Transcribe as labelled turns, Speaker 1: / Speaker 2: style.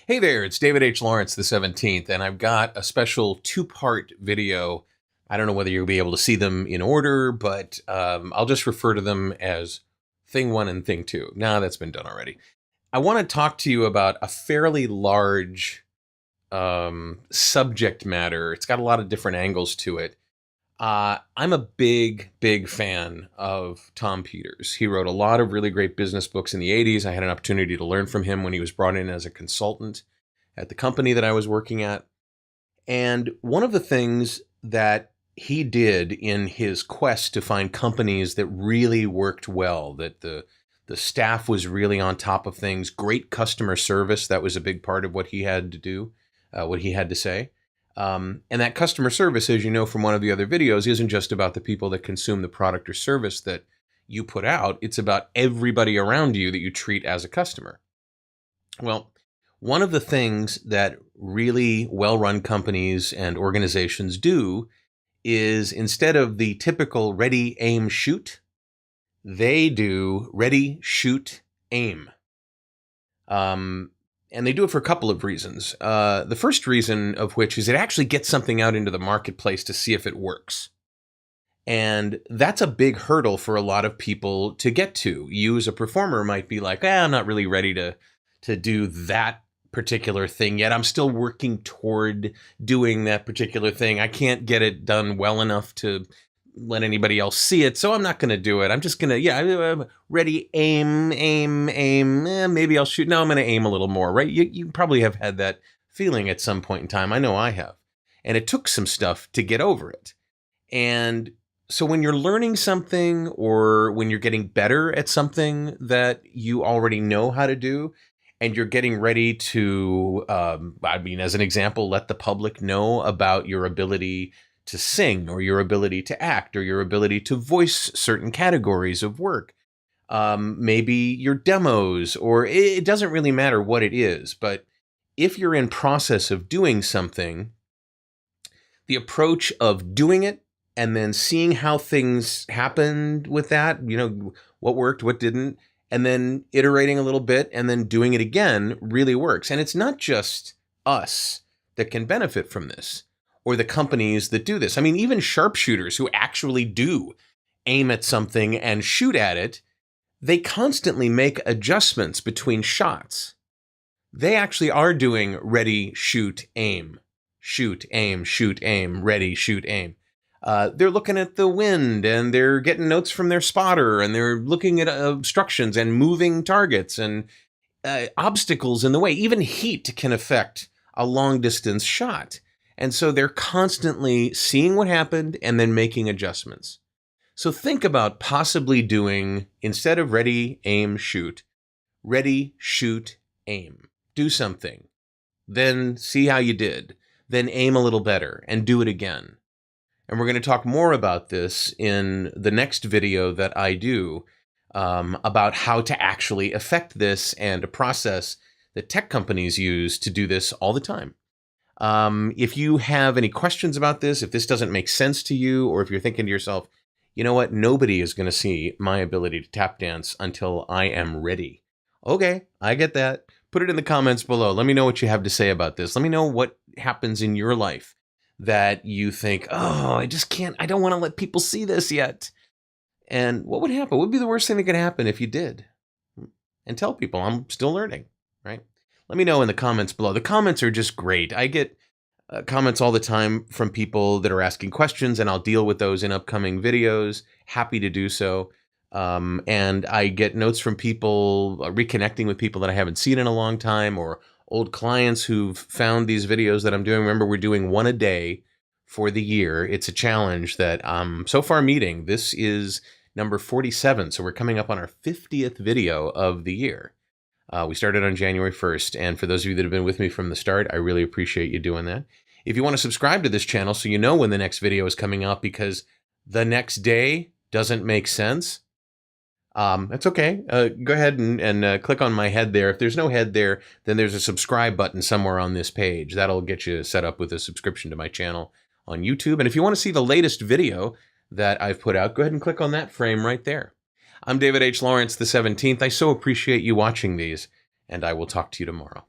Speaker 1: Hey there, it's David H. Lawrence the 17th, and I've got a special two-part video. I don't know whether you'll be able to see them in order, but I'll just refer to them as Thing 1 and Thing 2. Nah, that's been done already. I want to talk to you about a fairly large subject matter. It's got a lot of different angles to it. I'm a big fan of Tom Peters. He wrote a lot of really great business books in the 80s. I had an opportunity to learn from him when he was brought in as a consultant at the company that I was working at. And one of the things that he did in his quest to find companies that really worked well, that the staff was really on top of things, great customer service, that was a big part of what he had to do, what he had to say. And that customer service, as you know from one of the other videos, isn't just about the people that consume the product or service that you put out. It's about everybody around you that you treat as a customer. Well, one of the things that really well-run companies and organizations do is, instead of the typical ready, aim, shoot, they do ready, shoot, aim. And they do it for a couple of reasons. The first reason of which is it actually gets something out into the marketplace to see if it works. And that's a big hurdle for a lot of people to get to. You as a performer might be like, I'm not really ready to do that particular thing yet. I'm still working toward doing that particular thing. I can't get it done well enough to let anybody else see it, so I'm not going to do it. I'm just going to, ready, aim, maybe I'll shoot. No, I'm going to aim a little more, right? You probably have had that feeling at some point in time. I know I have. And it took some stuff to get over it. And so when you're learning something, or when you're getting better at something that you already know how to do, and you're getting ready to, as an example, let the public know about your ability to sing, or your ability to act, or your ability to voice certain categories of work. Maybe your demos, or it doesn't really matter what it is, but if you're in process of doing something, the approach of doing it and then seeing how things happened with that, what worked, what didn't, and then iterating a little bit and then doing it again really works. And it's not just us that can benefit from this, or the companies that do this. I mean, even sharpshooters who actually do aim at something and shoot at it, they constantly make adjustments between shots. They actually are doing ready, shoot, aim, shoot, aim, shoot, aim, ready, shoot, aim. They're looking at the wind, and they're getting notes from their spotter, and they're looking at obstructions and moving targets and obstacles in the way. Even heat can affect a long-distance shot. And so they're constantly seeing what happened and then making adjustments. So think about possibly doing, instead of ready, aim, shoot, ready, shoot, aim. Do something. Then see how you did. Then aim a little better and do it again. And we're going to talk more about this in the next video that I do, about how to actually affect this, and a process that tech companies use to do this all the time. If you have any questions about this, if this doesn't make sense to you, or if you're thinking to yourself, you know what, nobody is going to see my ability to tap dance until I am ready. Okay, I get that. Put it in the comments below. Let me know what you have to say about this. Let me know what happens in your life that you think, I just can't, I don't want to let people see this yet. And what would happen? What would be the worst thing that could happen if you did? And tell people I'm still learning, right? Let me know in the comments below. The comments are just great. I get comments all the time from people that are asking questions, and I'll deal with those in upcoming videos. Happy to do so. And I get notes from people, reconnecting with people that I haven't seen in a long time, or old clients who've found these videos that I'm doing. Remember, we're doing one a day for the year. It's a challenge that I'm so far meeting. This is number 47, so we're coming up on our 50th video of the year. We started on January 1st, and for those of you that have been with me from the start, I really appreciate you doing that. If you want to subscribe to this channel so you know when the next video is coming up, because the next day doesn't make sense, that's okay. Go ahead and click on my head there. If there's no head there, then there's a subscribe button somewhere on this page. That'll get you set up with a subscription to my channel on YouTube. And if you want to see the latest video that I've put out, go ahead and click on that frame right there. I'm David H. Lawrence the 17th. I so appreciate you watching these, and I will talk to you tomorrow.